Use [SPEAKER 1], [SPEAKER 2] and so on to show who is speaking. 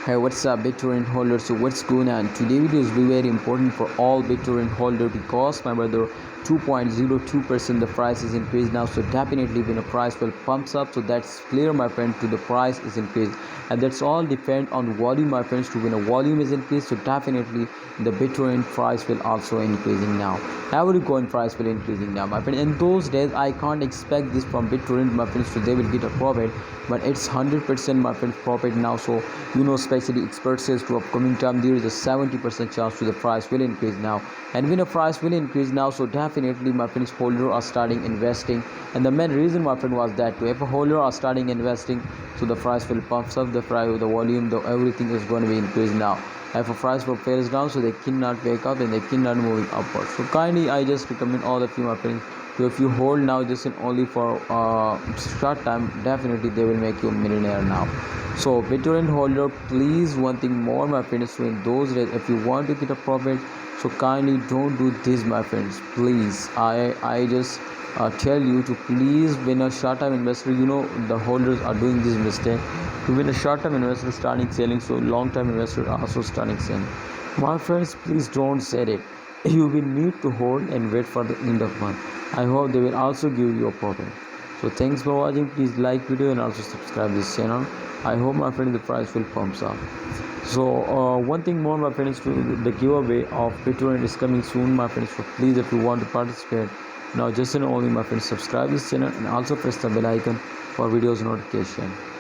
[SPEAKER 1] Hey, what's up, Bittorrent holders? So what's going on? Today video is very important for all Bittorrent holders because my brother 2.02% the price is increased now. So definitely when a price will pumps up, so that's clear, my friend, to the price is increased, and that's all depend on volume, my friends. To when a volume is increased, so definitely the Bittorrent price will also increasing now. Every coin price will increasing now, my friend. In those days I can't expect this from Bittorrent, my friends, so they will get a profit, but it's 100% my friends profit now. So especially expert says to upcoming time there is a 70% chance to the price will increase now, and when a price will increase now, so definitely my friends holder are starting investing. And the main reason, my friend, was that if a holder are starting investing, so the price will pumps up, the price, the volume, the everything is going to be increased now. If a price will fails down, so they cannot wake up and they cannot move upward. So kindly I just recommend all of you, my friends, so if you hold now just in only for short time, definitely they will make you a millionaire now. So Bittorrent holder, please, one thing more, my friends, so in those days if you want to get a profit, so kindly don't do this, my friends, please. I just tell you to please, when a short term investor, the holders are doing this mistake, to when a short term investor starting selling, so long term investor also starting selling. My friends, please don't say it. You will need to hold and wait for the end of month. I hope they will also give you a profit. So thanks for watching. Please like video and also subscribe this channel. I hope, my friend, the price will pumps up. So one thing more, my friends, to the giveaway of Bittorrent is coming soon, my friends. So please, if you want to participate now, just and only, my friends, subscribe this channel and also press the bell icon for videos notification.